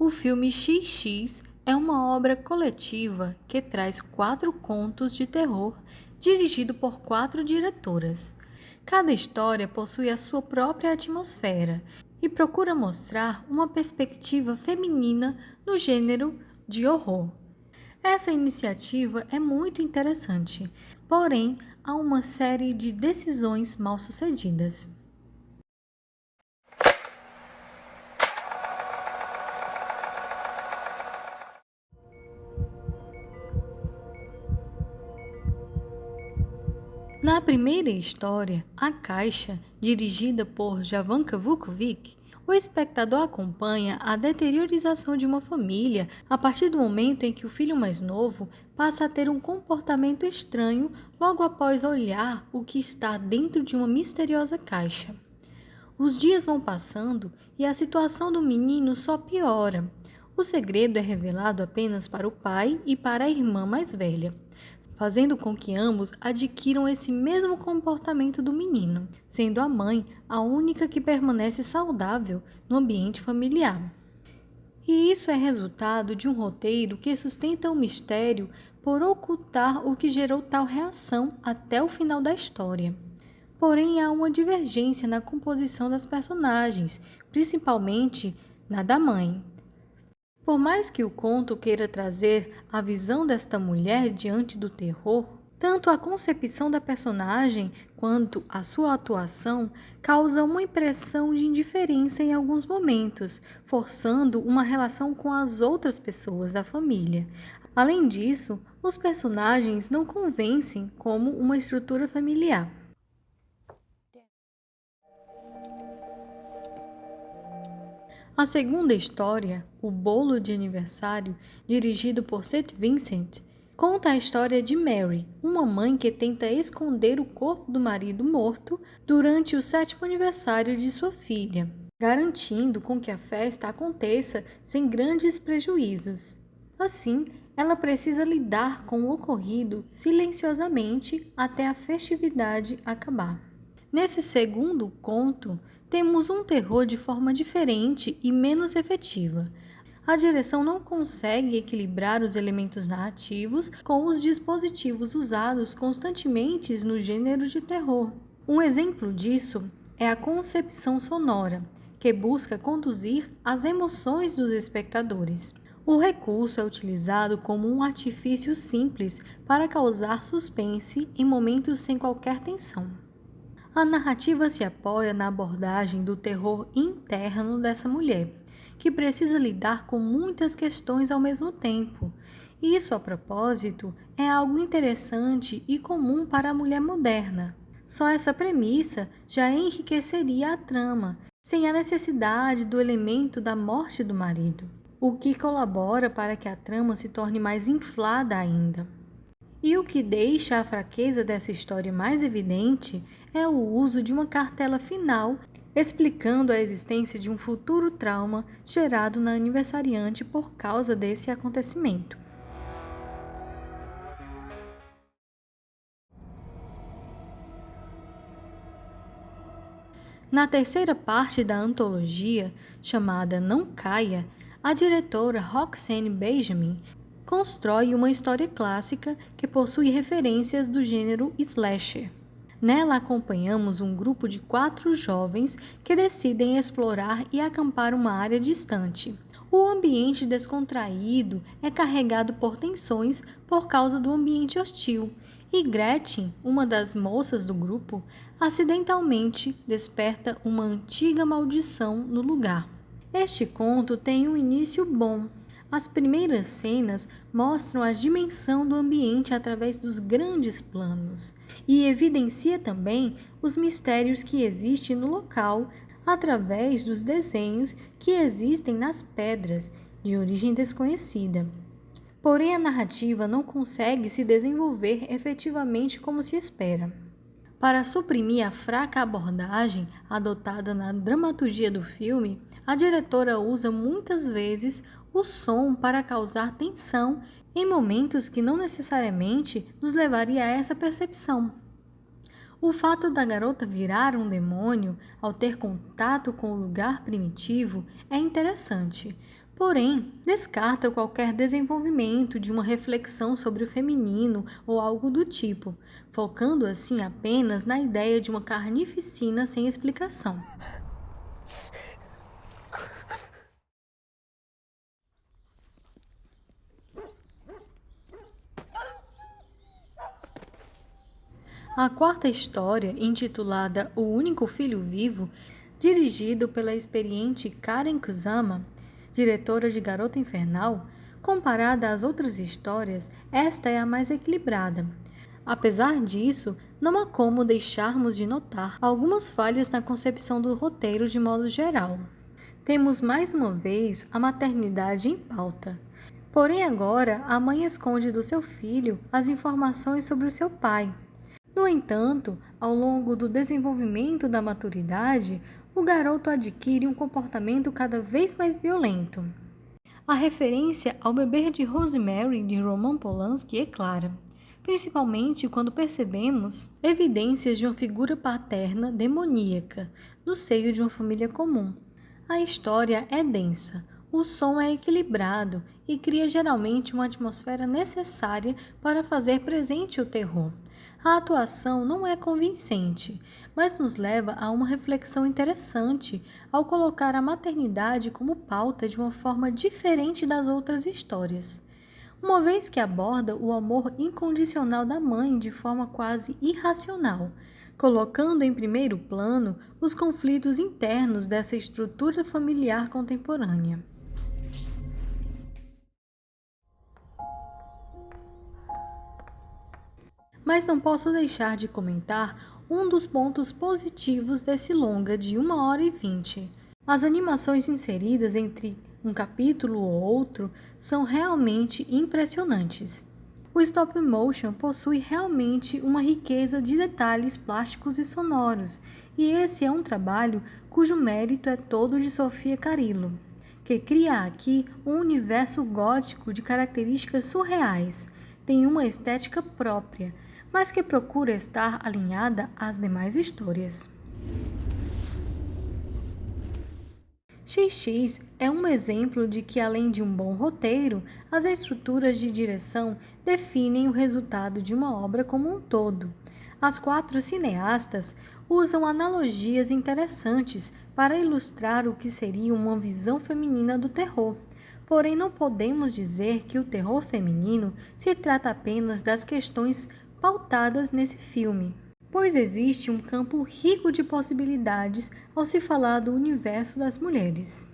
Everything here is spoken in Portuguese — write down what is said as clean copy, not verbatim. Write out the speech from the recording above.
O filme XX é uma obra coletiva que traz 4 contos de terror dirigido por 4 diretoras. Cada história possui a sua própria atmosfera e procura mostrar uma perspectiva feminina no gênero de horror. Essa iniciativa é muito interessante, porém há uma série de decisões mal-sucedidas. Na primeira história, A Caixa, dirigida por Javanka Vukovic, o espectador acompanha a deteriorização de uma família a partir do momento em que o filho mais novo passa a ter um comportamento estranho logo após olhar o que está dentro de uma misteriosa caixa. Os dias vão passando e a situação do menino só piora. O segredo é revelado apenas para o pai e para a irmã mais velha, fazendo com que ambos adquiram esse mesmo comportamento do menino, sendo a mãe a única que permanece saudável no ambiente familiar. E isso é resultado de um roteiro que sustenta o mistério por ocultar o que gerou tal reação até o final da história. Porém, há uma divergência na composição das personagens, principalmente na da mãe. Por mais que o conto queira trazer a visão desta mulher diante do terror, tanto a concepção da personagem quanto a sua atuação causam uma impressão de indiferença em alguns momentos, forçando uma relação com as outras pessoas da família. Além disso, os personagens não convencem como uma estrutura familiar. A segunda história, O Bolo de Aniversário, dirigido por St. Vincent, conta a história de Mary, uma mãe que tenta esconder o corpo do marido morto durante o 7º aniversário de sua filha, garantindo com que a festa aconteça sem grandes prejuízos. Assim, ela precisa lidar com o ocorrido silenciosamente até a festividade acabar. Nesse segundo conto, temos um terror de forma diferente e menos efetiva. A direção não consegue equilibrar os elementos narrativos com os dispositivos usados constantemente no gênero de terror. Um exemplo disso é a concepção sonora, que busca conduzir as emoções dos espectadores. O recurso é utilizado como um artifício simples para causar suspense em momentos sem qualquer tensão. A narrativa se apoia na abordagem do terror interno dessa mulher, que precisa lidar com muitas questões ao mesmo tempo. Isso, a propósito, é algo interessante e comum para a mulher moderna. Só essa premissa já enriqueceria a trama, sem a necessidade do elemento da morte do marido, o que colabora para que a trama se torne mais inflada ainda. E o que deixa a fraqueza dessa história mais evidente é o uso de uma cartela final explicando a existência de um futuro trauma gerado na aniversariante por causa desse acontecimento. Na terceira parte da antologia, chamada Não Caia, a diretora Roxane Benjamin constrói uma história clássica que possui referências do gênero slasher. Nela acompanhamos um grupo de 4 jovens que decidem explorar e acampar uma área distante. O ambiente descontraído é carregado por tensões por causa do ambiente hostil, e Gretchen, uma das moças do grupo, acidentalmente desperta uma antiga maldição no lugar. Este conto tem um início bom. As primeiras cenas mostram a dimensão do ambiente através dos grandes planos e evidencia também os mistérios que existem no local através dos desenhos que existem nas pedras de origem desconhecida. Porém, a narrativa não consegue se desenvolver efetivamente como se espera. Para suprimir a fraca abordagem adotada na dramaturgia do filme, a diretora usa muitas vezes o som para causar tensão em momentos que não necessariamente nos levaria a essa percepção. O fato da garota virar um demônio ao ter contato com o lugar primitivo é interessante, porém descarta qualquer desenvolvimento de uma reflexão sobre o feminino ou algo do tipo, focando assim apenas na ideia de uma carnificina sem explicação. A quarta história, intitulada O Único Filho Vivo, dirigido pela experiente Karen Kusama, diretora de Garota Infernal, comparada às outras histórias, esta é a mais equilibrada. Apesar disso, não há como deixarmos de notar algumas falhas na concepção do roteiro de modo geral. Temos mais uma vez a maternidade em pauta. Porém, agora a mãe esconde do seu filho as informações sobre o seu pai. No entanto, ao longo do desenvolvimento da maturidade, o garoto adquire um comportamento cada vez mais violento. A referência ao Beber de Rosemary de Roman Polanski é clara, principalmente quando percebemos evidências de uma figura paterna demoníaca no seio de uma família comum. A história é densa, o som é equilibrado e cria geralmente uma atmosfera necessária para fazer presente o terror. A atuação não é convincente, mas nos leva a uma reflexão interessante ao colocar a maternidade como pauta de uma forma diferente das outras histórias. Uma vez que aborda o amor incondicional da mãe de forma quase irracional, colocando em primeiro plano os conflitos internos dessa estrutura familiar contemporânea. Mas não posso deixar de comentar um dos pontos positivos desse longa de 1h20. As animações inseridas entre um capítulo ou outro são realmente impressionantes. O stop motion possui realmente uma riqueza de detalhes plásticos e sonoros, e esse é um trabalho cujo mérito é todo de Sofia Carrillo, que cria aqui um universo gótico de características surreais, tem uma estética própria, mas que procura estar alinhada às demais histórias. XX é um exemplo de que, além de um bom roteiro, as estruturas de direção definem o resultado de uma obra como um todo. As 4 cineastas usam analogias interessantes para ilustrar o que seria uma visão feminina do terror. Porém, não podemos dizer que o terror feminino se trata apenas das questões pautadas nesse filme, pois existe um campo rico de possibilidades ao se falar do universo das mulheres.